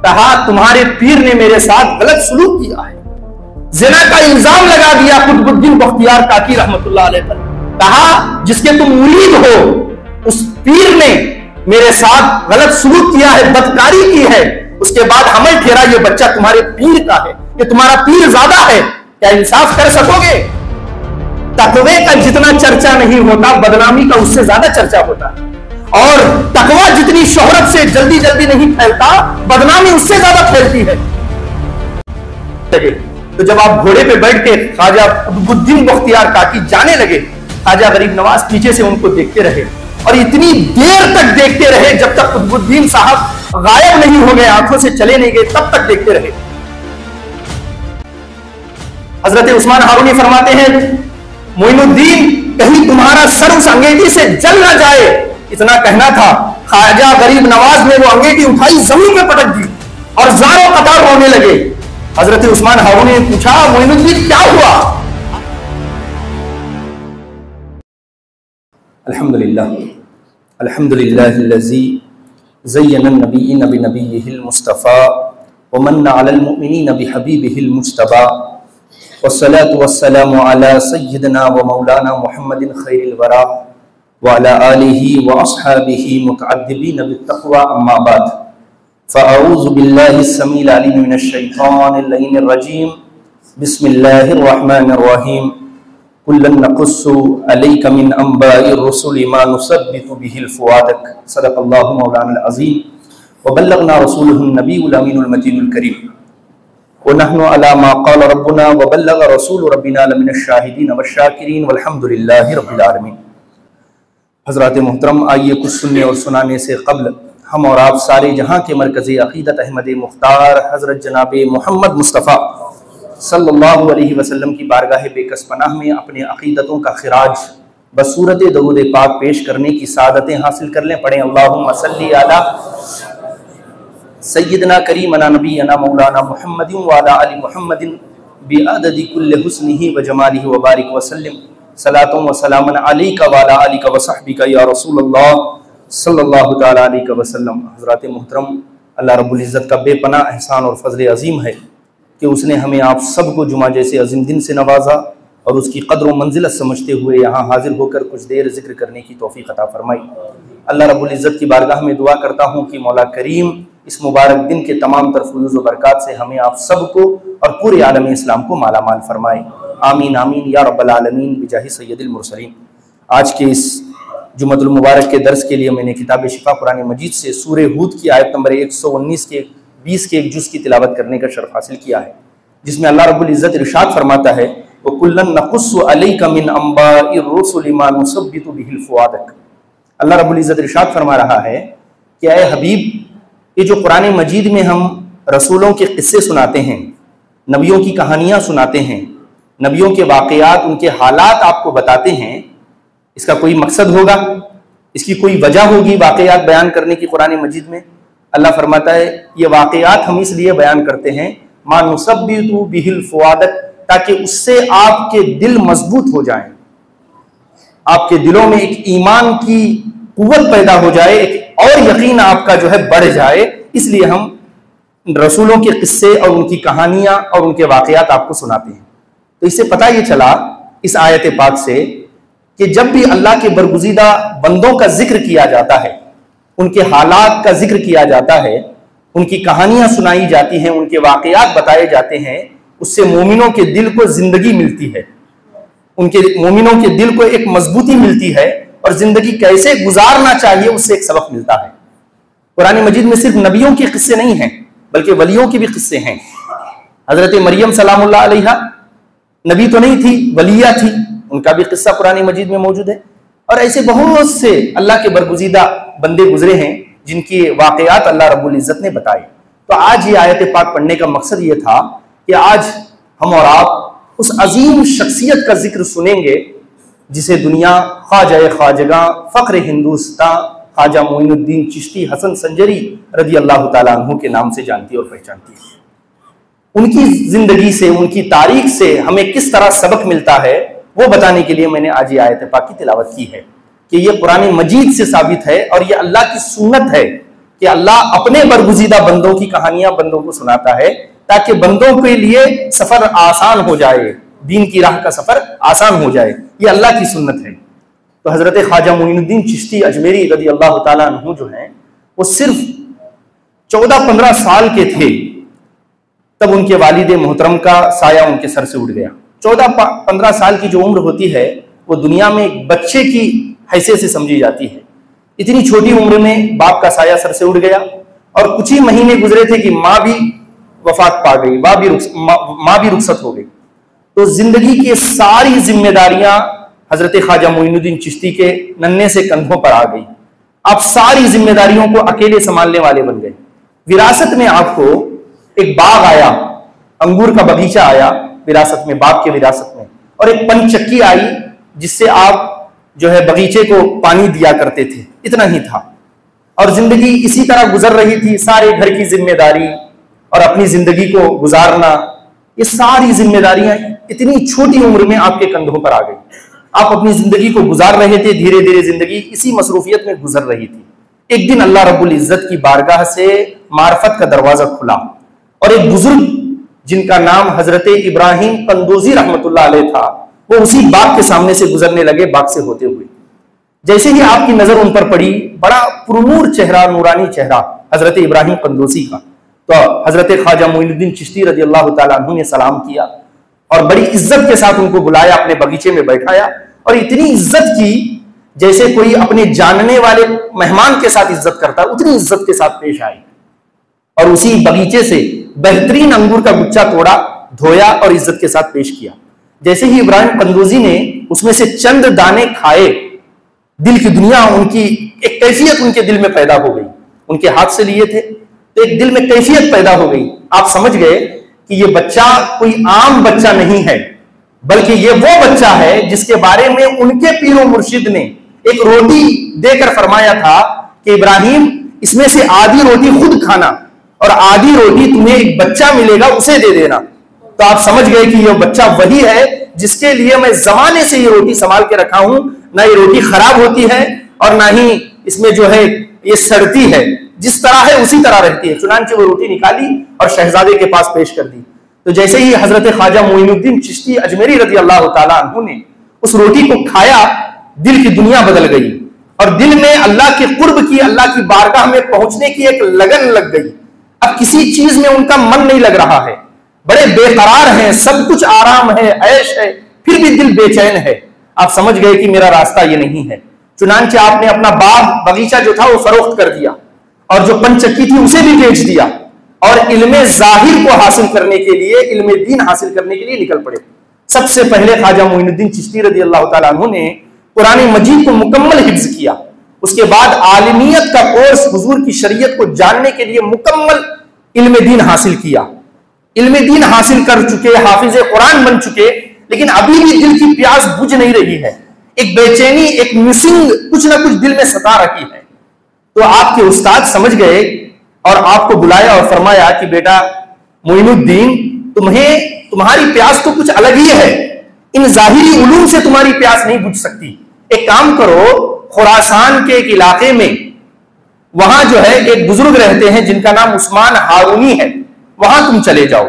कहा तुम्हारे पीर ने मेरे साथ गलत सलूक किया है, ज़िना का इल्जाम लगा दिया कुतुबुद्दीन बख्तियार काकी रहमतुल्लाह अलैह पर। कहा जिसके तुम मुरीद हो उस पीर ने मेरे साथ गलत सलूक किया है, बदकारी की है। उसके बाद अमल ठहरा ये बच्चा तुम्हारे पीर का है, ये तुम्हारा पीर ज्यादा है, क्या इंसाफ कर सकोगे? तकवे का जितना चर्चा नहीं होता, बदनामी का उससे ज्यादा चर्चा होता है। और तकवा जितनी शोहरत से जल्दी जल्दी नहीं फैलता, बदनामी उससे ज्यादा फैलती है। तो जब आप घोड़े पे बैठ के ख्वाजा कुतुबुद्दीन बख्तियार काकी जाने लगे, ख्वाजा गरीब नवाज पीछे से उनको देखते रहे और इतनी देर तक देखते रहे जब तक कुतुबुद्दीन साहब गायब नहीं हो गए, आंखों से चले नहीं गए, तब तक देखते रहे। हजरत उस्मान हारूनी फरमाते हैं, मोइनुद्दीन कहीं तुम्हारा सर उस अंगेठी से जल ना जाए, इतना कहना था। ख्वाजा गरीब नवाज ने वो अंगेठी उठाई, जमीन में पटक दी और ज़ारों कतार रोने लगे। हजरत उस्मान हारूनी ने पूछा, मोइनुद्दीन क्या हुआ? अल्हम्दुलिल्लाह अल्हम्दुलिल्लाहिल्लज़ी ज़य्यना नबिय्यिन बिनबिय्यिहिल मुस्तफ़ा व मन्ना अलल मुअमिनीन बिहबीबिहिल मुज्तबा वस्सलातु वस्सलामु अला सय्यिदिना व मौलाना मुहम्मदिन खैरिल वरा व अला आलिहि व अस्हाबिहि मुतअद्दिबीन बित्तक़वा अम्मा बाद फ़अऊज़ु बिल्लाहिस समीइल अलीम मिनश शैतानिर लईनिर रजीम बिस्मिल्लाहिर रहमानिर रहीम कुल्लन नक़ुस्सु अलैका मिन अंबाइर रुसुलि मा नुसब्बितु बिहिल फ़ुआदक सदक़ल्लाहु मौलाना अज़ीम व बल्लगना रसूलुहुन नबियुल अमीनुल मतीनुल करीम व नहनु अला मा क़ाल रब्बुना व बल्लग रसूलु रब्बिना लमिनश शाहिदीन वश्शाकिरीन वल्हम्दुलिल्लाहि रब्बिल आलमीन। हज़रात मोहतरम, आइए कुछ सुनने और सुनाने से क़ब्ल हम और आप सारे जहाँ के मरकज़ अक़ीदत अहमद मुख्तार हज़रत जनाब मोहम्मद मुस्तफ़ा सल्लल्लाहु अलैहि वसल्लम की बारगाह बेकस पनाह में अपने अक़ीदतों का खिराज बसूरत दरूद पाक पेश करने की सादतें हासिल कर लें। पढ़ें अल्लाहुम्मा सल्ली अला सय्यदना करीमना नबीना मौलाना मुहम्मदिन व अला आलि मुहम्मदिन बिअददि कुल्लि हुस्निही व जमालिही व बारिक व सल्लिम सलातुन व सलामुन अलैका व अला आलिका व सहबिका या रसूलल्लाह सल्लल्लाहु तआला अलैहि वसल्लम। हज़रात मोहतरम, अल्लाह रब्बुल इज़्ज़त का बेपनाह एहसान और फ़ज़ल अज़ीम है कि उसने हमें आप सबको जुमा जैसे अज़ीम दिन से नवाजा और उसकी क़द्र व मंजिलत समझते हुए यहाँ हाजिर होकर कुछ देर ज़िक्र करने की तौफ़ीक़ अता फ़रमाई। अल्लाह रब्बुल इज़्ज़त की बारगाह में दुआ करता हूँ कि मौला करीम इस मुबारक दिन के तमाम तर फ़ुयूज़ व बरक़ात से हमें आप सबको और पूरे आलम इस्लाम को माला माल फरमाए। आमीन आमीन या रब्बल आलमीन बिजाहि सय्यदिल मुरसलीन। आज के इस जुमअतुल मुबारक के दर्स के लिए मैंने किताब शिफा कुरान मजीद से सूरे हूद की आयत नंबर 119 के 20 के एक जुज़ की तिलावत करने का शर्फ हासिल किया है, जिसमें अल्लाह रब्बुल इज़्ज़त इरशाद फरमाता है, व कुल्लन नक़ुस्सु अलैका मिन अंबाइर रुसुलि मा नुसब्बितु बिहिल फ़ुआदक। अल्लाह रब्बुल इज़्ज़त इरशाद फरमा रहा है कि ऐ हबीब, ये जो कुरान मजीद में हम रसूलों के किस्से सुनाते हैं, नबियों की कहानियाँ सुनाते हैं, नबियों के वाक़यात, उनके हालात आपको बताते हैं, इसका कोई मकसद होगा, इसकी कोई वजह होगी वाक़यात बयान करने की कुरान मजीद में। अल्लाह फरमाता है ये वाक़यात हम इसलिए बयान करते हैं मा नुसब्बितु बिहिल फ़ुआदक, ताकि उससे आपके दिल मजबूत हो जाएं, आपके दिलों में एक ईमान की कुव्वत पैदा हो जाए, एक और यकीन आपका जो है बढ़ जाए। इसलिए हम रसूलों के किस्से और उनकी कहानियां और उनके वाक़यात आपको सुनाते हैं। तो इससे पता ये चला इस आयत पाक से कि जब भी अल्लाह के बरगुज़ीदा बंदों का जिक्र किया जाता है, उनके हालात का जिक्र किया जाता है, उनकी कहानियां सुनाई जाती हैं, उनके वाक़यात बताए जाते हैं, उससे मोमिनों के दिल को जिंदगी मिलती है, उनके मोमिनों के दिल को एक मजबूती मिलती है और जिंदगी कैसे गुजारना चाहिए उससे एक सबक मिलता है। कुरान मजीद में सिर्फ नबियों के किस्से नहीं हैं बल्कि वलियों के भी किस्से हैं। हजरत मरियम सलामुल्लाह अलैहा नबी तो नहीं थी, वलिया थी, उनका भी किस्सा कुरान मजीद में मौजूद है। और ऐसे बहुत से अल्लाह के बरगुज़ीदा बंदे गुजरे हैं जिनकी वाक़यात अल्लाह रब्बुल इज़्ज़त ने बताए। तो आज ये आयत पाक पढ़ने का मकसद ये था कि आज हम और आप उस अजीम शख्सियत का जिक्र सुनेंगे जिसे दुनिया ख्वाजा ख्वाजगा फ़ख्र हिंदुस्तां ख्वाजा मोइनुद्दीन चिश्ती हसन संजरी रज़ी अल्लाह ताला अन्हु के नाम से जानती है और पहचानती है। उनकी जिंदगी से, उनकी तारीख से हमें किस तरह सबक मिलता है वो बताने के लिए मैंने आज ये आयत पाक की तिलावत की है कि ये कुरान मजीद से साबित है और ये अल्लाह की सुन्नत है कि अल्लाह अपने बरगुजीदा बंदों की कहानियां बंदों को सुनाता है ताकि बंदों के लिए सफर आसान हो जाए, दीन की राह का सफर आसान हो जाए। ये अल्लाह की सुन्नत है। तो हजरत ख्वाजा मोइनुद्दीन चिश्ती अजमेरी रज़ी अल्लाह ताला अन्हु जो हैं वो सिर्फ 14-15 साल के थे तब उनके वालिद मोहतरम का साया उनके सर से उठ गया। 14-15 साल की जो उम्र होती है वो दुनिया में एक बच्चे की हैसियत से समझी जाती है। इतनी छोटी उम्र में बाप का साया सर से उड़ गया और कुछ ही महीने गुजरे थे कि माँ भी वफात पा गई, माँ भी रुखसत हो गई। तो जिंदगी की सारी जिम्मेदारियां हजरत ख्वाजा मोइनुद्दीन चिश्ती के नन्हे से कंधों पर आ गई। आप सारी जिम्मेदारियों को अकेले संभालने वाले बन गए। विरासत में आपको एक बाग आया, अंगूर का बगीचा आया विरासत में, बाप के विरासत में, और एक पंचक्की आई जिससे आप जो है बगीचे को पानी दिया करते थे। इतना ही था और जिंदगी इसी तरह गुजर रही थी। सारे घर की जिम्मेदारी और अपनी जिंदगी को गुजारना, ये सारी जिम्मेदारियां इतनी छोटी उम्र में आपके कंधों पर आ गई। आप अपनी जिंदगी को गुजार रहे थे, धीरे धीरे जिंदगी इसी मसरूफियत में गुजर रही थी। एक दिन अल्लाह रब्बुल इज्जत की बारगाह से मार्फत का दरवाजा खुला और एक बुजुर्ग जिनका नाम हजरत इब्राहिम कंदूजी रहमतुल्लाह अलैह था, वो उसी बाग के सामने से गुजरने लगे, बाग से होते हुए। जैसे ही आपकी नजर उन पर पड़ी, बड़ा पुरनूर चेहरा, नूरानी चेहरा हजरत इब्राहिम कंदूसी का, तो हजरत ख्वाजा मोइनुद्दीन चिश्ती रज़ी अल्लाह ताला अन्हु ने सलाम किया और बड़ी इज्जत के साथ उनको बुलाया, अपने बगीचे में बैठाया और इतनी इज्जत की जैसे कोई अपने जानने वाले मेहमान के साथ इज्जत करता, उतनी इज्जत के साथ पेश आई और उसी बगीचे से बेहतरीन अंगूर का गुच्छा तोड़ा, धोया और इज्जत के साथ पेश किया। जैसे ही इब्राहिम कंदूजी ने उसमें से चंद दाने खाए, दिल की दुनिया उनकी एक कैफियत उनके दिल में पैदा हो गई। उनके हाथ से लिए थे तो एक दिल में कैफियत पैदा हो गई। आप समझ गए कि ये बच्चा कोई आम बच्चा नहीं है, बल्कि ये वो बच्चा है जिसके बारे में उनके पीर मुर्शिद ने एक रोटी देकर फरमाया था कि इब्राहिम, इसमें से आधी रोटी खुद खाना और आधी रोटी तुम्हें एक बच्चा मिलेगा, उसे दे देना। तो आप समझ गए कि यह बच्चा वही है जिसके लिए मैं जमाने से ये रोटी संभाल के रखा हूं। ना ये रोटी खराब होती है और ना ही इसमें जो है ये सड़ती है, जिस तरह है उसी तरह रहती है। चुनांचे वो रोटी निकाली और शहजादे के पास पेश कर दी। तो जैसे ही हजरत ख्वाजा मोइनुद्दीन चिश्ती अजमेरी रज़ी अल्लाह ताला अन्हु ने उस रोटी को खाया, दिल की दुनिया बदल गई और दिल में अल्लाह के कुर्ब की, अल्लाह की बारगाह में पहुंचने की एक लगन लग गई। अब किसी चीज में उनका मन नहीं लग रहा है, बड़े बेकरार हैं, सब कुछ आराम है, ऐश है, फिर भी दिल बेचैन है। आप समझ गए कि मेरा रास्ता ये नहीं है। चुनांचे आपने अपना बाग बगीचा जो था वो फरोख्त कर दिया और जो पंचक्की थी उसे भी बेच दिया और इल्मे जाहिर को हासिल करने के लिए, इल्मे दीन हासिल करने के लिए निकल पड़े। सबसे पहले ख्वाजा मोइनुद्दीन चिश्ती रज़ी अल्लाह ताला अन्हु ने कुरान मजीद को मुकम्मल हिफ्ज किया। उसके बाद आलिमियत का कोर्स, हुजूर की शरीयत को जानने के लिए मुकम्मल इल्मे दीन हासिल किया। इल्मे दीन हासिल कर चुके, हाफिज कुरान बन चुके, लेकिन अभी भी दिल की प्यास बुझ नहीं रही है। एक बेचैनी, एक मिसिंग कुछ ना कुछ दिल में सता रही है। तो आपके उस्ताद समझ गए और आपको बुलाया और फरमाया कि बेटा मोइनुद्दीन, तुम्हारी प्यास तो कुछ अलग ही है, इन जाहिरी उलूम से तुम्हारी प्यास नहीं बुझ सकती। एक काम करो, खुरासान के एक इलाके में वहां जो है एक बुजुर्ग रहते हैं जिनका नाम उस्मान हारूनी है, वहां तुम चले जाओ,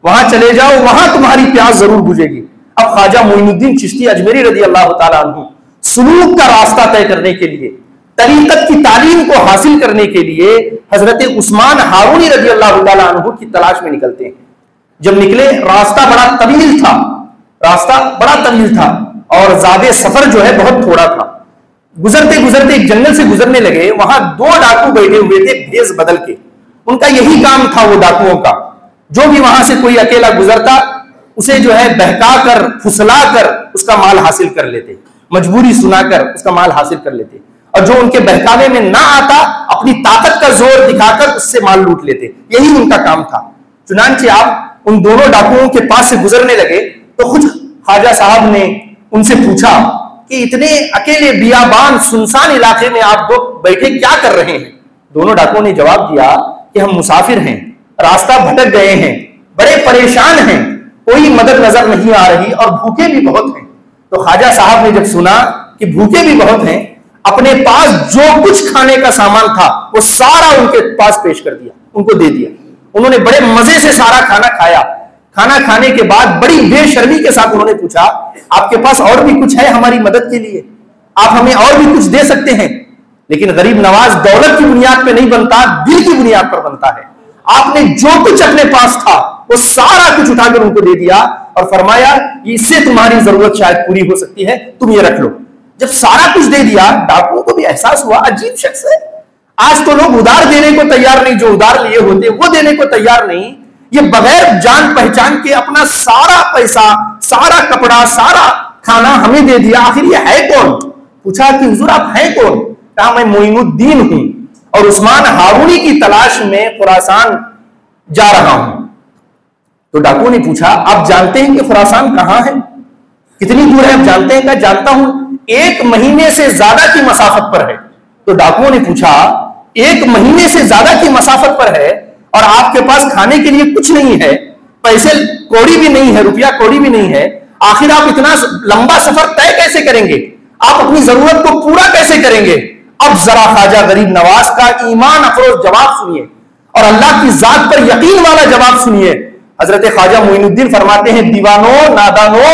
वहां तुम्हारी प्यास जरूर बुझेगी। अब ख्वाजा मोइनुद्दीन चिश्ती अजमेरी रज़ी अल्लाह ताला अन्हु सुलूक का रास्ता तय करने के लिए, तरीकत की तालीम को हासिल करने के लिए हजरत उस्मान हारूनी रज़ी अल्लाह ताला अन्हु की तलाश में निकलते हैं। जब निकले, रास्ता बड़ा तवील था और ज़ादे सफर जो है बहुत थोड़ा था। गुजरते गुजरते एक जंगल से गुजरने लगे, वहां 2 डाकू बैठे हुए थे भेष बदल के। उनका यही काम था, वो डाकुओं का, जो भी वहां से कोई अकेला गुजरता उसे जो है बहकाकर, फुसलाकर उसका माल हासिल कर लेते, मजबूरी सुनाकर उसका माल हासिल कर लेते, और जो उनके बहकावे में ना आता अपनी ताकत का जोर दिखाकर उससे माल लूट लेते। यही उनका काम था। चुनांचे आप उन दोनों डाकुओं के पास से गुजरने लगे तो खुद ख्वाजा साहब ने उनसे पूछा कि इतने अकेले बियाबान सुनसान इलाके में आप दो बैठे क्या कर रहे हैं? दोनों डाकुओं ने जवाब दिया कि हम मुसाफिर हैं, रास्ता भटक गए हैं, बड़े परेशान हैं, कोई मदद नजर नहीं आ रही और भूखे भी बहुत हैं। तो ख्वाजा साहब ने जब सुना कि भूखे भी बहुत हैं, अपने पास जो कुछ खाने का सामान था वो सारा उनके पास पेश कर दिया, उनको दे दिया। उन्होंने बड़े मजे से सारा खाना खाया। खाना खाने के बाद बड़ी बेशर्मी के साथ उन्होंने पूछा, आपके पास और भी कुछ है हमारी मदद के लिए? आप हमें और भी कुछ दे सकते हैं? लेकिन गरीब नवाज दौलत की बुनियाद पे नहीं बनता, दिल की बुनियाद पर बनता है। आपने जो कुछ अपने पास था वो सारा कुछ उठाकर उनको दे दिया और फरमाया, इससे तुम्हारी जरूरत शायद पूरी हो सकती है, तुम ये रख लो। जब सारा कुछ दे दिया, डाकुओं को भी एहसास हुआ अजीब शख्स है, आज तो लोग उधार देने को तैयार नहीं, जो उधार लिए होते वो देने को तैयार नहीं, ये बगैर जान पहचान के अपना सारा पैसा, सारा कपड़ा, सारा खाना हमें दे दिया, आखिर ये है कौन? पूछा कि हुजूर आप हैं कौन? कहा मैं मोइनुद्दीन हूं और उस्मान हारूनी की तलाश में खुरासान जा रहा हूं। तो डाकुओं ने पूछा, आप जानते हैं कि खुरासान कहां है, कितनी दूर है? आप जानते हैं? कहा जानता हूं, 1 महीने से ज्यादा की मसाफत पर है। तो डाकुओं ने पूछा, 1 महीने से ज्यादा की मसाफत पर है और आपके पास खाने के लिए कुछ नहीं है, पैसे कौड़ी भी नहीं है, रुपया कौड़ी भी नहीं है, आखिर आप इतना लंबा सफर तय कैसे करेंगे? आप अपनी जरूरत को पूरा कैसे करेंगे? अब जरा ख्वाजा गरीब नवाज का ईमान अफरोज जवाब सुनिए और अल्लाह की जात पर यकीन वाला जवाब सुनिए। हजरत ख्वाजा मोइनुद्दीन फरमाते हैं, दीवानो नादानो,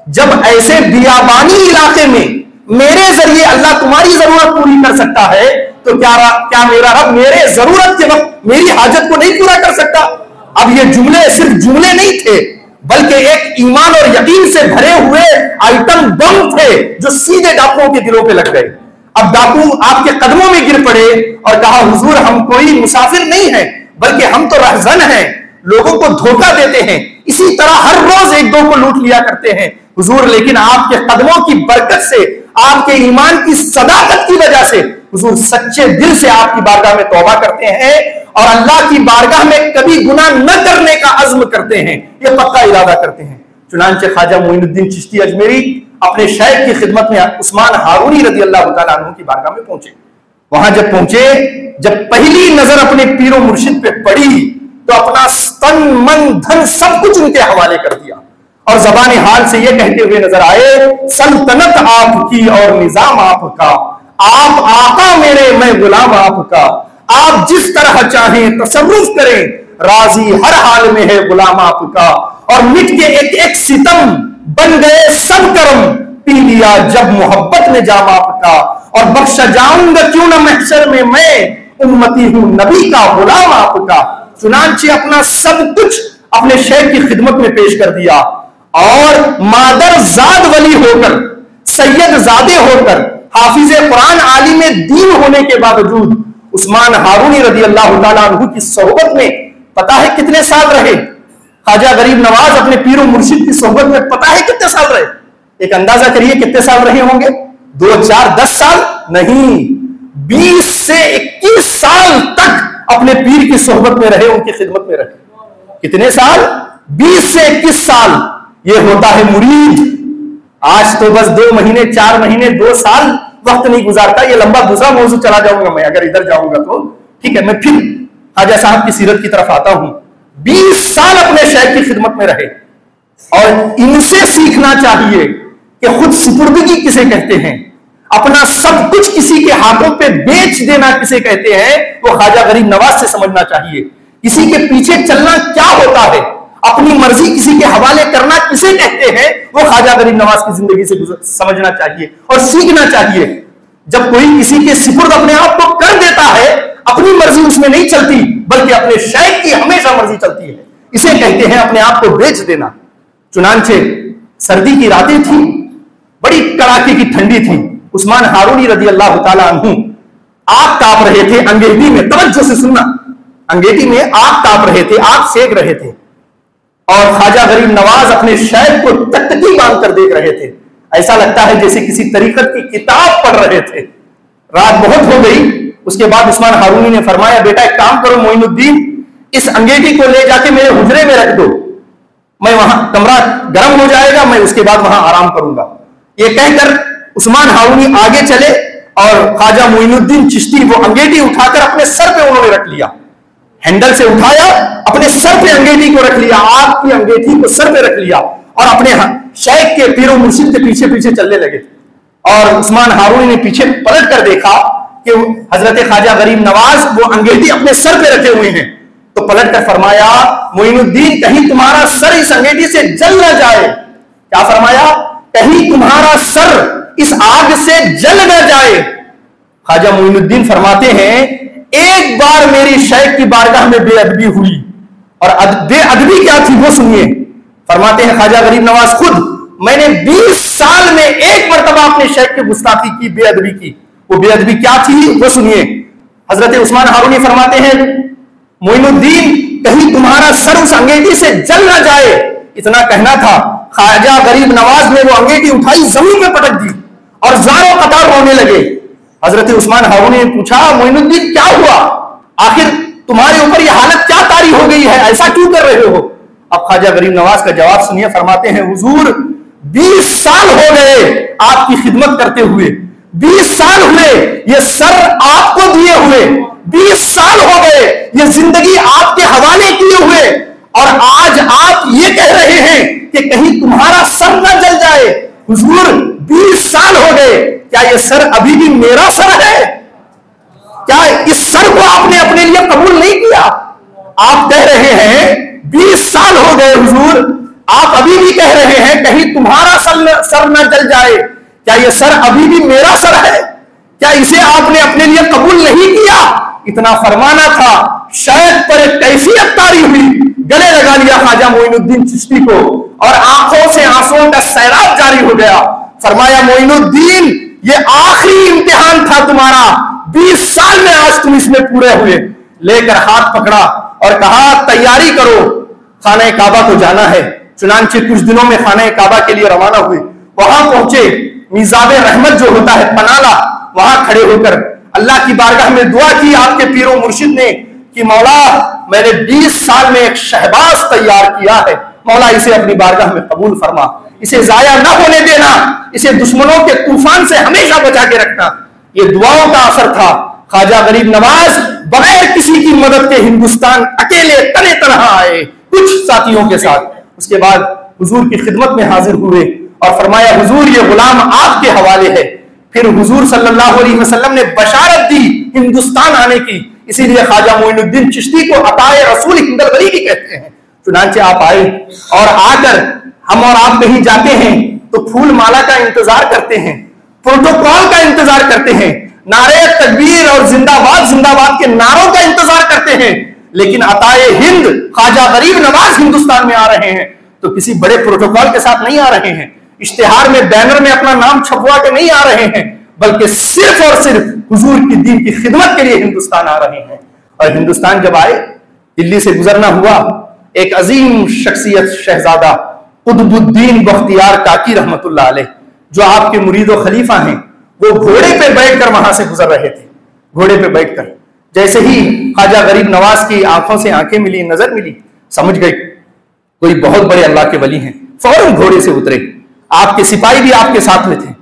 जब ऐसे बियाबानी इलाके में मेरे जरिए अल्लाह तुम्हारी जरूरत पूरी कर सकता है तो क्या मेरा रब मेरे जरूरत के वक्त मेरी हाजत को नहीं पूरा कर सकता? अब ये जुमले सिर्फ जुमले नहीं थे, बल्कि एक ईमान और यकीन से भरे हुए आइटम बम थे जो सीधे डाकुओं के दिलों पे लग गए। अब डाकू आपके कदमों में गिर पड़े और कहा, हुजूर हम कोई मुसाफिर नहीं है, बल्कि हम तो रहजन हैं, लोगों को धोखा देते हैं, इसी तरह हर रोज 1-2 को लूट लिया करते हैं हुजूर, लेकिन आपके कदमों की बरकत से, आपके ईमान की सदाकत की वजह से हुजूर सच्चे दिल से आपकी बारगाह में तौबा करते हैं और अल्लाह की बारगाह में कभी गुनाह न करने का अज़्म करते हैं, ये पक्का इरादा करते हैं। चुनांचे ख्वाजा मोइनुद्दीन चिश्ती अजमेरी अपने शायख की खिदमत में उस्मान हारूनी रज़ी अल्लाह तआला अन्हु की बारगाह में पहुंचे। वहां जब पहुंचे, जब पहली नजर अपने पीरो मुर्शिद पे पड़ी तो अपना तन मन धन सब कुछ उनके हवाले कर दिया और ज़बान हाल से ये कहते हुए नजर आए, सल्तनत आपकी और निजाम आपका, आप आका मेरे मैं गुलाम आपका, आप जिस तरह चाहें तसर्रुफ करें, राजी हर हाल में है गुलाम आपका, और मिट के एक एक सितम बन गए सब करम, पी लिया जब मोहब्बत ने जाम आपका, और बख्शा जाऊंगा क्यों न महशर में मैं उम्मती हूं नबी का गुलाम आपका। चुनांचे अपना सब कुछ अपने शेख की खिदमत में पेश कर दिया और मादर जाद वली होकर, सैयद जादे होकर, हाफिज कुरान आलिम दीन होने के बावजूद उस्मान हारूनी रज़ी अल्लाह तआला अन्हु की सोहबत में पता है कितने साल रहे? ख्वाजा गरीब नवाज अपने पीरो मुर्शिद की सोहबत में पता है कितने साल रहे? एक अंदाजा करिए कितने साल रहे होंगे? 2, 4, 10 साल नहीं, 20 से 21 साल तक अपने पीर की सोहबत में रहे, उनकी खिदमत में रहे। कितने साल? 20 से 21 साल। ये होता है मुरीद। आज तो बस 2 महीने, 4 महीने, 2 साल वक्त नहीं गुजारता। ये लंबा दूसरा मौजू चला जाऊंगा मैं, अगर इधर जाऊंगा तो ठीक है। मैं फिर ख्वाजा साहब की सीरत की तरफ आता हूं। 20 साल अपने शेख की खिदमत में रहे और इनसे सीखना चाहिए कि खुद सुपुर्दगी किसे कहते हैं, अपना सब कुछ किसी के हाथों पे बेच देना किसे कहते हैं, वो ख्वाजा गरीब नवाज से समझना चाहिए। किसी के पीछे चलना क्या होता है, अपनी मर्जी किसी के हवाले करना किसे कहते हैं, वो ख्वाजा गरीब नवाज की जिंदगी से समझना चाहिए और सीखना चाहिए। जब कोई किसी के सुपुर्द अपने आप को कर देता है, अपनी मर्जी उसमें नहीं चलती, बल्कि अपने शेख की हमेशा मर्जी चलती है, इसे कहते हैं अपने आप को बेच देना। चुनांचे सर्दी की रातें थी, बड़ी कड़ाके की ठंडी थी। उस्मान हारूनी रज़ी अल्लाह तआला अन्हु आग ताप रहे थे अंगेठी में, तवज्जो से सुनना, अंगेठी में आग ताप रहे थे, आग सेक रहे थे और ख्वाजा गरीब नवाज अपने शेख को तकतकी बांध कर देख रहे थे। ऐसा लगता है जैसे किसी तरीकत की किताब पढ़ रहे थे। रात बहुत हो गई। उसके बाद उस्मान हारूनी ने फरमाया, बेटा एक काम करो मोइनुद्दीन, इस अंगेठी को ले जाके मेरे हुजरे में रख दो, मैं वहां कमरा गर्म हो जाएगा, मैं उसके बाद वहां आराम करूंगा। ये कहकर उस्मान हारूनी आगे चले और ख्वाजा मोइनुद्दीन चिश्ती वो अंगेठी उठाकर अपने सर पे उन्होंने रख लिया, हैंडल से उठाया, अपने सर पे अंगेठी को रख लिया, आग की अंगेठी को सर पे रख लिया और अपने शेख के पीरो मुर्शिद के पीछे पीछे चलने लगे। और उस्मान हारूनी ने पीछे पलट कर देखा कि हजरत ख्वाजा गरीब नवाज वो अंगेठी अपने सर पे रखे हुए हैं, तो पलट कर फरमाया, मोइनुद्दीन कहीं तुम्हारा सर इस अंगेठी से जल न जाए। क्या फरमाया? कहीं तुम्हारा सर इस आग से जल न जाए। ख्वाजा मोइनुद्दीन फरमाते हैं, एक बार मेरी शेख की बारगाह में बेअदबी हुई, और बेअदबी क्या थी वो सुनिए। फरमाते हैं ख्वाजा गरीब नवाज खुद, मैंने 20 साल में एक मरतबा अपने शेख की गुस्ताखी की, बेअदबी की। वो बेअदबी क्या थी वो सुनिए। हजरत उस्मान हारूनी फरमाते हैं, मोइनुद्दीन कहीं तुम्हारा सर उस अंगेठी से जल ना जाए। इतना कहना था, ख्वाजा गरीब नवाज ने वो अंगेठी उठाई, जमीन में पटक दी और जारों कतार रोने लगे। हजरत उस्मान हारूनी ने पूछा, मोइनुद्दीन क्या हुआ? आखिर तुम्हारे ऊपर यह हालत क्या तारी हो गई है, ऐसा क्यों कर रहे हो? अब ख्वाजा गरीब नवाज का जवाब सुनिए। फरमाते हैं, हुजूर 20 साल हो गए आपकी खिदमत करते हुए, 20 साल हुए ये सर आपको दिए हुए, 20 साल हो गए ये जिंदगी आपके हवाले किए हुए, और आज आप ये कह रहे हैं कि कहीं तुम्हारा सर न जल जाए। हुजूर 20 साल हो गए, क्या ये सर अभी भी मेरा सर है? क्या इस सर को आपने अपने लिए कबूल नहीं किया? आप कह रहे हैं 20 साल हो गए हुजूर, आप अभी भी कह रहे हैं कहीं तुम्हारा सर न जल जाए। क्या ये सर अभी भी मेरा सर है? क्या इसे आपने अपने लिए कबूल नहीं किया? इतना फरमाना था, शायद पर एक कैफियत तारी हुई, गले लगा लिया ख्वाजा मोइनुद्दीन चिश्ती को, और आंखों से आंसुओं का सैलाब जारी हो गया। फरमाया, मोइनुद्दीन ये आखिरी इम्तिहान था तुम्हारा, 20 साल में आज तुम इसमें पूरे हुए। लेकर हाथ पकड़ा और कहा, तैयारी करो, खाने काबा को जाना है। चुनांचे कुछ दिनों में खाने काबा के लिए रवाना हुए। वहां पहुंचे, मिजाबे रहमत जो होता है पनाला, वहां खड़े होकर अल्लाह की बारगाह में दुआ की आपके पीरो मुर्शिद ने कि मौला मैंने 20 साल में एक शहबाज तैयार किया है, मौला इसे अपनी बारगाह में कबूल फरमा, इसे जाया ना होने देना, इसे दुश्मनों के तूफान से हमेशा बचा के रखना। ये दुआओं का असर था। ख्वाजा गरीब नवाज बगैर किसी की मदद के हिंदुस्तान अकेले तने तनहा आए कुछ साथियों के साथ। उसके बाद हुजूर की खिदमत में हाजिर हुए और फरमाया, हुजूर ये गुलाम आपके हवाले है। फिर हुजूर सल्लल्लाहु अलैहि वसल्लम ने बशारत दी हिंदुस्तान आने की, इसीलिए ख्वाजा मोइनुद्दीन चिश्ती को अताए रसूल हिंदल गरीबी कहते हैं। चुनांचे आप आए और आकर हम और आप कहीं जाते हैं तो फूल माला का इंतजार करते हैं, प्रोटोकॉल का इंतजार करते हैं, नारे तकबीर और जिंदाबाद जिंदाबाद के नारों का इंतजार करते हैं, लेकिन अताए हिंद ख्वाजा गरीब नवाज हिंदुस्तान में आ रहे हैं तो किसी बड़े प्रोटोकॉल के साथ नहीं आ रहे हैं, इश्तिहार में बैनर में अपना नाम छपवा के नहीं आ रहे हैं, बल्कि सिर्फ और सिर्फ हुजूर की दीन की खिदमत के लिए हिंदुस्तान आ रहे हैं। और हिंदुस्तान जब आए, दिल्ली से गुजरना हुआ, एक अजीम शख्सियत शहजादा कुतुबुद्दीन बख्तियार काकी रहमतुल्लाह अलैह, जो आपके मुरीद और खलीफा हैं, वो घोड़े पे बैठकर वहां से गुजर रहे थे। घोड़े पे बैठकर जैसे ही ख्वाजा गरीब नवाज की आंखों से आंखें मिली, नजर मिली, समझ गए कोई बहुत बड़े अल्लाह के वली हैं। फौरन घोड़े से उतरे, आपके सिपाही भी आपके साथ में थे,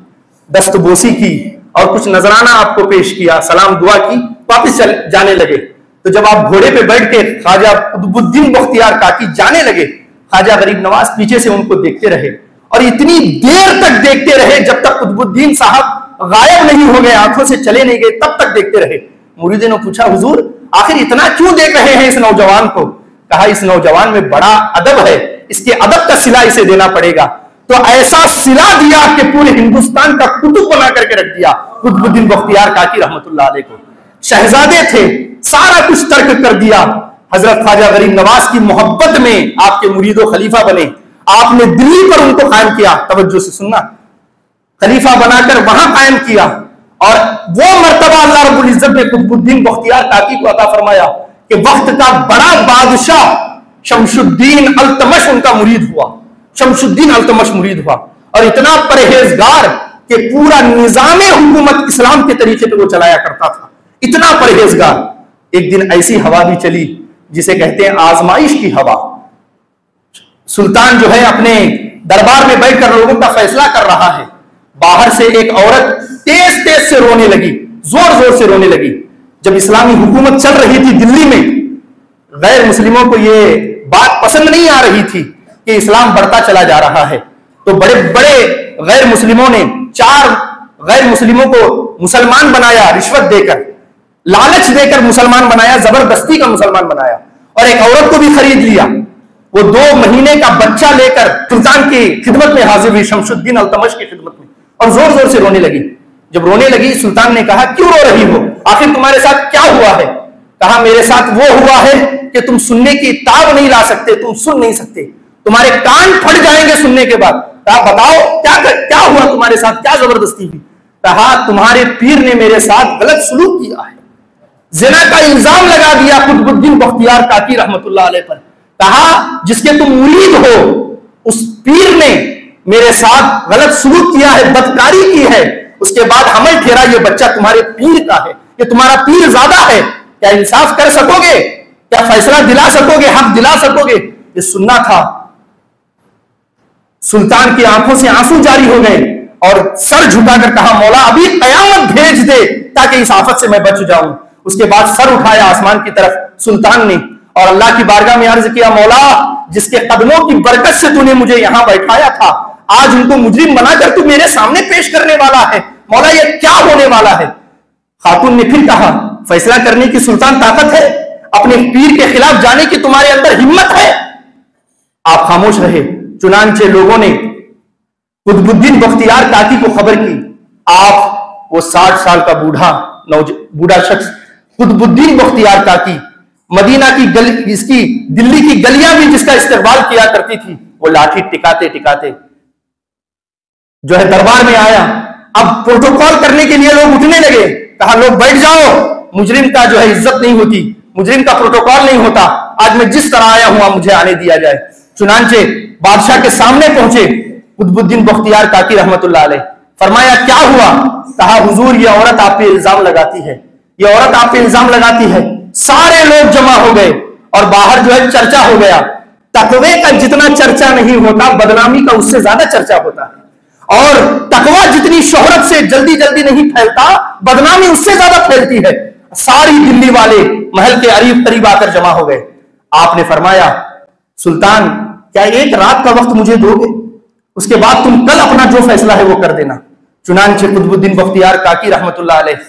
दस्तबोसी की और कुछ नजराना आपको पेश किया, सलाम दुआ की, वापिस जाने लगे। तो जब आप घोड़े पे बैठ के ख्वाजा कुतुबुद्दीन बख्तियार काकी जाने लगे, ख्वाजा गरीब नवाज पीछे से उनको देखते रहे और इतनी देर तक देखते रहे जब तक कुतुबुद्दीन साहब गायब नहीं हो गए, आंखों से चले नहीं गए, तब तक देखते रहे। मुरीदों ने पूछा, हुजूर आखिर इतना क्यों देख रहे हैं इस नौजवान को? कहा, इस नौजवान में बड़ा अदब है, इसके अदब का सिला इसे देना पड़ेगा। तो ऐसा सिला दिया कि पूरे हिंदुस्तान का कुतुब बना करके रख दिया कुतुबुद्दीन बख्तियार काकी रहमतुल्लाह अलैह को। शहजादे थे, सारा कुछ तर्क कर दिया। हजरत ख्वाजा गरीब नवाज की मोहब्बत में आपके मुरीदो खलीफा बने, आपने दिल्ली पर उनको कायम किया, तवज्जो से सुनना, खलीफा बनाकर वहां कायम किया। और वो मर्तबा अल्लाह रब्बुल इज्जत ने कुतुबुद्दीन बख्तियार काकी को अता फरमाया कि वक्त का बड़ा बादशाह शमशुद्दीन अल्तमश उनका मुरीद हुआ, शमशुद्दीन अल्तमश मुरीद हुआ, और इतना परहेजगार कि पूरा निजामे हुकूमत इस्लाम के तरीके पे वो चलाया करता था, इतना परहेजगार। एक दिन ऐसी हवा भी चली जिसे कहते हैं आजमाइश की हवा। सुल्तान जो है अपने दरबार में बैठकर लोगों का फैसला कर रहा है, बाहर से एक औरत तेज तेज से रोने लगी, जोर जोर से रोने लगी। जब इस्लामी हुकूमत चल रही थी दिल्ली में, गैर मुस्लिमों को ये बात पसंद नहीं आ रही थी कि इस्लाम बढ़ता चला जा रहा है, तो बड़े बड़े गैर मुस्लिमों ने 4 गैर मुस्लिमों को मुसलमान बनाया, रिश्वत देकर, लालच देकर मुसलमान बनाया, जबरदस्ती का मुसलमान बनाया, और एक औरत को भी खरीद लिया। वो 2 महीने का बच्चा लेकर सुल्तान की खिदमत में हाजिर हुई, शमशुद्दीन अल्तमश की खिदमत में, और जोर जोर से रोने लगी। जब रोने लगी, सुल्तान ने कहा, क्यों रो रही हो, आखिर तुम्हारे साथ क्या हुआ है? कहा, मेरे साथ वो हुआ है कि तुम सुनने की ताब नहीं ला सकते, तुम सुन नहीं सकते, तुम्हारे कान फट जाएंगे सुनने के बाद। कहा, बताओ क्या हुआ तुम्हारे साथ, क्या जबरदस्ती हुई? कहा, तुम्हारे पीर ने मेरे साथ गलत सलूक किया है, जिना का इल्जाम लगा दिया कुतुबुद्दीन बख्तियार काकी रहमतुल्लाह अलैह पर। कहा, जिसके तुम मुरीद हो, उस पीर ने मेरे साथ गलत सलूक किया है, बदकारी की है। उसके बाद हमल ठहरा, ये बच्चा तुम्हारे पीर का है, ये तुम्हारा पीर ज्यादा है, क्या इंसाफ कर सकोगे? क्या फैसला दिला सकोगे, हक दिला सकोगे? ये सुनना था। सुल्तान की आंखों से आंसू जारी हो गए और सर झुकाकर कहा, मौला अभी कयामत भेज दे ताकि इस आफत से मैं बच जाऊं। उसके बाद सर उठाया आसमान की तरफ सुल्तान ने और अल्लाह की बारगाह में अर्ज किया, मौला जिसके कदमों की बरकत से तूने मुझे यहां बैठाया था, आज उनको मुजरिम बनाकर तू मेरे सामने पेश करने वाला है। मौला ये क्या होने वाला है? खातून ने फिर कहा, फैसला करने की सुल्तान ताकत है, अपने पीर के खिलाफ जाने की तुम्हारे अंदर हिम्मत है? आप खामोश रहे। चुनांचे लोगों ने कुतुबुद्दीन बख्तियार काकी को खबर की। आप वो 60 साल का बूढ़ा शख्स कुतुबुद्दीन बख्तियार काकी, मदीना की इसकी दिल्ली की गलियां भी जिसका इस्तेमाल किया करती थी, वो लाठी टिकाते टिकाते जो है दरबार में आया। अब प्रोटोकॉल करने के लिए लोग उठने लगे। कहा, लोग बैठ जाओ, मुजरिम का जो है इज्जत नहीं होती, मुजरिम का प्रोटोकॉल नहीं होता, आज मैं जिस तरह आया हूं मुझे आने दिया जाए। चुनांचे बादशाह के सामने पहुंचे कुतुबुद्दीन बख्तियार काकी रहमतुल्लाह अलैह। फरमाया, क्या हुआ? कहा, हुजूर ये औरत आप पे इल्जाम लगाती है, ये औरत आप पे इल्जाम लगाती है। सारे लोग जमा हो गए और बाहर जो है चर्चा हो गया। तकवे का जितना चर्चा नहीं होता, बदनामी का उससे ज्यादा चर्चा होता है, और तकवा जितनी शोहरत से जल्दी जल्दी नहीं फैलता, बदनामी उससे ज्यादा फैलती है। सारी दिल्ली वाले महल के करीब आकर जमा हो गए। आपने फरमाया, सुल्तान क्या एक रात का वक्त मुझे दोगे? उसके बाद तुम कल अपना जो फैसला है वो कर देना। चुनांचे कुतुबुद्दीन बख्तियार काकी रहमतुल्लाह अलैह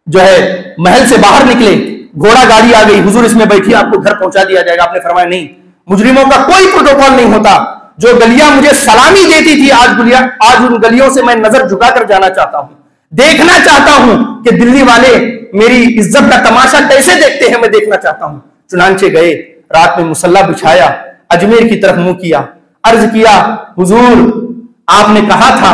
जो है महल से बाहर निकले, घोड़ा गाड़ी आ गई, हुजूर इसमें बैठिए, आपको घर पहुंचा दिया जाएगा। आपने फरमाया, नहीं, मुजरिमों का कोई प्रोटोकॉल नहीं होता। जो गलियां मुझे सलामी देती थी, आज उन गलियों से मैं नजर झुकाकर जाना चाहता हूं, देखना चाहता हूं कि दिल्ली वाले मेरी इज्जत का तमाशा कैसे देखते हैं, मैं देखना चाहता हूं। चुनांचे गए, रात में मुसल्ला बिछाया, अजमेर की तरफ मुंह किया, अर्ज किया, हुजूर आपने कहा था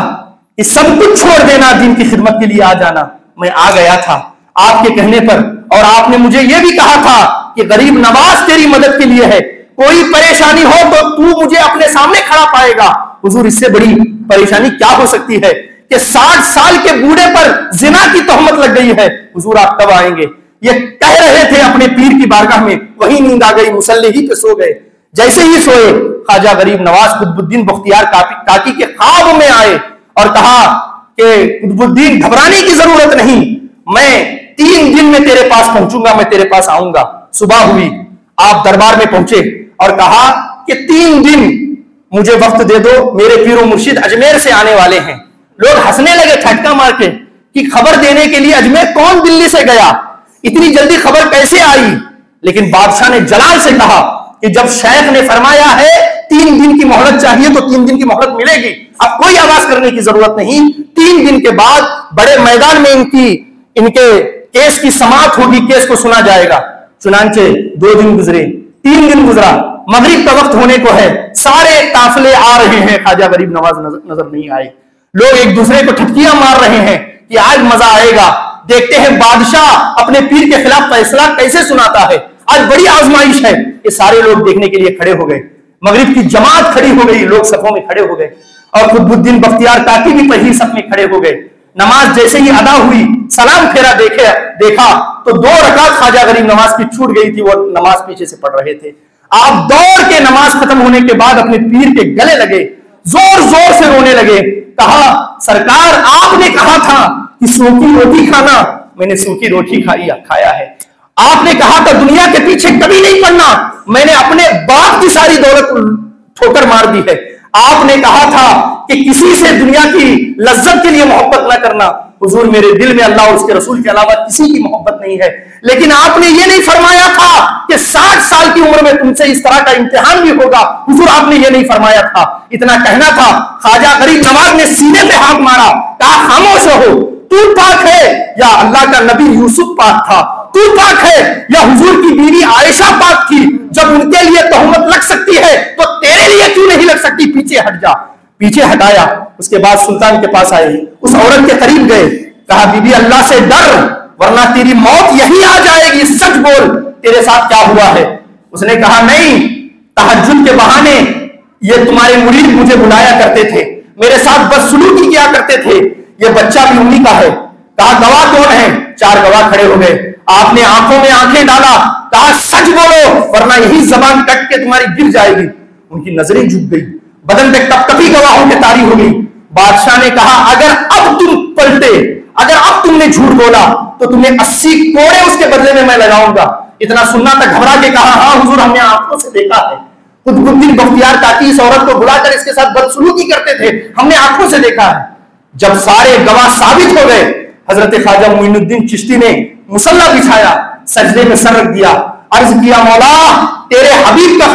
कि सब कुछ छोड़ देना, दीन की खिदमत के लिए आ जाना। मैं आ गया था आपके कहने पर, और आपने मुझे यह भी कहा था कि गरीब नवाज तेरी मदद के लिए है, कोई परेशानी हो तो तू मुझे अपने सामने खड़ा पाएगा। हुजूर इससे बड़ी परेशानी क्या हो सकती है कि 60 साल के बूढ़े पर जिना की तोहमत लग गई है, हुजूर आप कब आएंगे? ये कह रहे थे अपने पीर की बारगाह में, वही नींद आ गई, मुसल्ले ही पे सो गए। जैसे ही सोए, ख्वाजा गरीब नवाज कुतुबुद्दीन बख्तियार काकी के ख्वाब में आए और कहा कि कुतुबुद्दीन घबराने की जरूरत नहीं, मैं 3 दिन में तेरे पास पहुंचूंगा, मैं तेरे पास आऊंगा। सुबह हुई, आप दरबार में पहुंचे और कहा कि 3 दिन मुझे वक्त दे दो, मेरे पीरो मुर्शिद अजमेर से आने वाले हैं। लोग हंसने लगे ठटका मार के कि खबर देने के लिए अजमेर कौन दिल्ली से गया, इतनी जल्दी खबर कैसे आई? लेकिन बादशाह ने जलाल से कहा कि जब शेख ने फरमाया है 3 दिन की मोहलत चाहिए तो 3 दिन की मोहलत मिलेगी, अब कोई आवाज करने की जरूरत नहीं। 3 दिन के बाद बड़े मैदान में इनके केस की समाअत होगी, केस को सुना जाएगा। चुनांचे 2 दिन गुजरे, 3 दिन गुजरा, मगरिब का वक्त होने को है, सारे काफिले आ रहे हैं, ख्वाजा गरीब नवाज नजर नहीं आए। लोग एक दूसरे को ठटकियां मार रहे हैं कि आज मजा आएगा, देखते हैं बादशाह अपने पीर के खिलाफ फैसला कैसे सुनाता है, आज बड़ी आजमाइश है। ये सारे लोग देखने के लिए खड़े हो गए, मगरिब की जमात खड़ी हो गई, लोग सफों में खड़े हो गए और कुतुबुद्दीन बख्तियार काकी भी पहली सफ में खड़े हो गए। नमाज जैसे ही अदा हुई, सलाम फेरा देखा तो 2 रकात ख्वाजा गरीब नवाज की छूट गई थी, वो नमाज पीछे से पढ़ रहे थे। आप दौड़ के नमाज खत्म होने के बाद अपने पीर के गले लगे, जोर जोर से रोने लगे। कहा, सरकार आपने कहा था कि सूखी रोटी खाना, मैंने सूखी रोटी खाया है। आपने कहा था दुनिया के पीछे कभी नहीं पड़ना, मैंने अपने बाप की सारी दौलत ठोकर मार दी है। आपने कहा था कि किसी से दुनिया की लज्जत के लिए मोहब्बत ना करना। हुजूर, मेरे दिल में अल्लाह और उसके रसूल के अलावा किसी की मोहब्बत नहीं है। लेकिन आपने ये नहीं फरमाया था कि 60 साल की उम्र में तुमसे इस तरह का इम्तिहान भी होगा। हुजूर, आपने ये नहीं फरमाया था। इतना कहना था। ख्वाजा गरीब नवाज ने सीने पे हाथ मारा, कहा खामोश हो, तू पाक है या अल्लाह का नबी यूसुफ पाक था? तू पाक है या हुजूर की बीवी आयशा पाक थी? जब उनके लिए तहमत लग सकती है तो तेरे लिए क्यों नहीं लग सकती? पीछे हट जा। पीछे हटाया। उसके बाद सुल्तान के पास आए, उस औरत के करीब गए, कहा बीबी अल्लाह से डर, वरना तेरी मौत यही आ जाएगी, सच बोल, तेरे साथ क्या हुआ है? उसने कहा नहीं, तहज्जुद के बहाने ये तुम्हारे मुरीद मुझे बुलाया करते थे, मेरे साथ बदसलूकी किया करते थे, ये बच्चा भी उन्हीं का है। कहा गवाह कौन है? 4 गवाह खड़े हो गए। आपने आंखों में आंखें डाला, कहा सच बोलो, वरना यही जबान कट के तुम्हारी गिर जाएगी। उनकी नजरें झुक गई, बदन पे कपकपी गवाहों की तारी हो गई। बादशाह ने कहा अगर अब तुम पलटे, अगर अब तुमने झूठ बोला तो तुम्हें 80 कोड़े उसके बदले में मैं लगाऊंगा। इतना सुनना तक घबरा के कहा हाँ हुजूर, हमने आंखों से देखा है। कुतुबुद्दीन बख्तियार काकी इस औरत को बुलाकर इसके साथ बदसलूकी करते थे, हमने आंखों से देखा है। जब सारे गवाह साबित हो गए, हजरत ख्वाजा मुइनुद्दीन चिश्ती ने मुसल्ला बिछाया, सजदे में सर रख दिया, अर्ज किया मौला तेरे हबीब का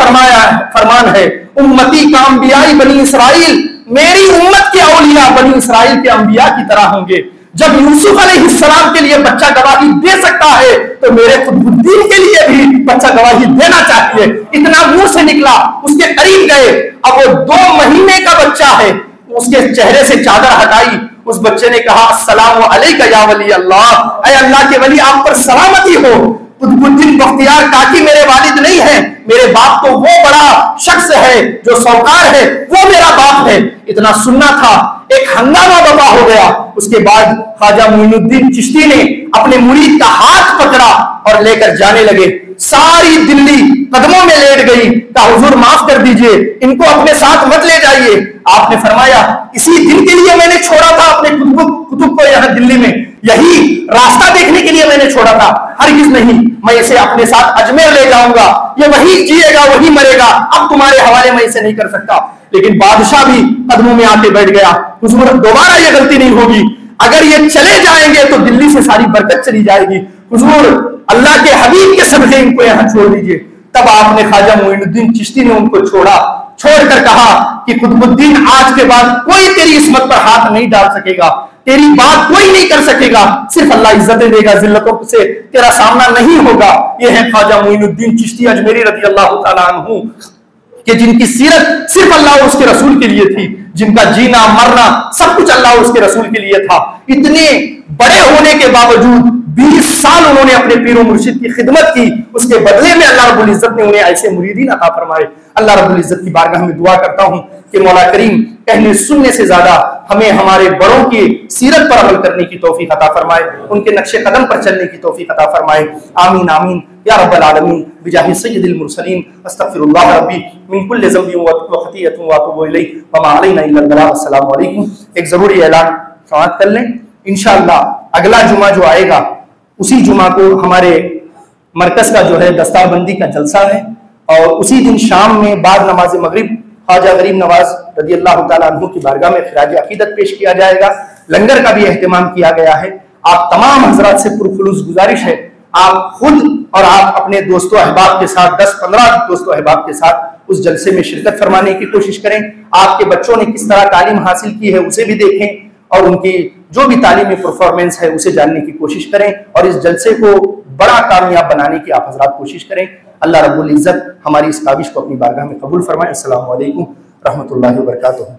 फरमान है, उम्मती का अंबियाई बनी इसराइल, मेरी उम्मत के औलिया बनी इसराइल के अंबिया की तरह होंगे। जब यूसुफ अलैहिस्सलाम के लिए बच्चा गवाही दे सकता है तो मेरे कुतुबुद्दीन के लिए भी बच्चा गवाही देना चाहिए। इतना मुंह से निकला। उसके करीब गए, अब वो 2 महीने का बच्चा है। उसके चेहरे से चादर हटाई, उस बच्चे ने कहा अस्सलामु अलैका या वली अल्लाह, ऐ अल्लाह के वली आप पर सलामती हो। कुतुबुद्दीन बख्तियार काकी मेरे वालिद नहीं है, मेरे बाप तो वो बड़ा शख्स है जो सौकार है, वो मेरा बाप है। इतना सुनना था, एक हंगामा बर्पा हो गया। उसके बाद ख्वाजा मुइनुद्दीन चिश्ती ने अपने मुरीद का हाथ पकड़ा और लेकर जाने लगे। सारी दिल्ली कदमों में लेट गई, कहा हुजूर माफ कर दीजिए, इनको अपने साथ मत ले जाइए। आपने फरमाया इसी दिन के लिए मैंने छोड़ा था अपने कुतुब को यहाँ दिल्ली में, यही रास्ता देखने के लिए मैंने छोड़ा था, हरगिज़ नहीं, मैं इसे अपने साथ अजमेर ले जाऊंगा, ये वही जिएगा वही मरेगा, अब तुम्हारे हवाले मैं इसे नहीं कर सकता। लेकिन बादशाह भी कदमों में आके बैठ गया, हुजूर दोबारा ये गलती नहीं होगी, अगर ये चले जाएंगे तो दिल्ली से सारी बरकत चली जाएगी, हुजूर अल्लाह के हबीब के सदक़े इनको यहाँ छोड़ दीजिए। तब आपने ख्वाजा मुइनुद्दीन चिश्ती ने उनको छोड़ा, छोड़कर कहा कि कुतुबुद्दीन आज के बाद कोई तेरी इस्मत पर हाथ नहीं डाल सकेगा, तेरी बात कोई नहीं कर सकेगा, सिर्फ अल्लाह इज्जतें देगा, जिल्लतों से तेरा सामना नहीं होगा। ये है ख्वाजा मुइनुद्दीन चिश्ती अजमेरी रज़ी अल्लाह तआला अन्हु, कि जिनकी सीरत सिर्फ अल्लाह और उसके रसूल के लिए थी, जिनका जीना मरना सब कुछ अल्लाह और उसके रसूल के लिए था। इतने बड़े होने के बावजूद 20 साल उन्होंने अपने पीरो मुर्शिद की खिदमत की, उसके बदले में अल्लाह रब्बुल इज्जत ने उन्हें ऐसे मुरीदीन अता फरमाए। अल्लाह रब्बुल इज्जत की बारगाह में दुआ करता हूं कि मौला करीम कहने सुनने से ज्यादा हमें हमारे बड़ों की सीरत पर अमल करने की तौफीक अता फरमाए, उनके नक्शे कदम पर चलने की तौफीक अता फरमाए। आमीन आमीन या रब्बल आलमीन बिजाहि सय्यिदिल मुरसलीन। अस्तगफिरुल्लाह रब्बी मिन कुल्लि ज़ंबिन व खतीअतिन व अतूबु इलैहि व मा अलैना इल्ला अल बलाग। अस्सलामु अलैकुम। एक जरूरी ऐलान समाअत कर लें, इंशाअल्लाह अगला जुमा जो आएगा उसी जुमा को हमारे मरकज का जो है दस्तारबंदी का जलसा है, और उसी दिन शाम में बाद नमाज मगरिब ख्वाजा गरीब नवाज रज़ी अल्लाह तआला अन्हु की बारगाह में खिराज अकीदत पेश किया जाएगा। लंगर का भी एहतमाम किया गया है। आप तमाम हजरात से पुरखुलूस गुजारिश है, आप खुद और आप अपने दोस्तों अहबाब के साथ 10-15 दोस्तों अहबाब के साथ उस जलसे में शिरकत फरमाने की कोशिश करें। आपके बच्चों ने किस तरह तालीम हासिल की है उसे भी देखें, और उनकी जो भी तालीमी परफॉर्मेंस है उसे जानने की कोशिश करें, और इस जलसे को बड़ा कामयाब बनाने की आप हजरात कोशिश करें। अल्लाह रब्बुल इज्जत हमारी इस काविश को अपनी बारगाह में कबूल फरमाए। अस्सलामु अलैकुम रहमतुल्लाहि व बरकातुहू।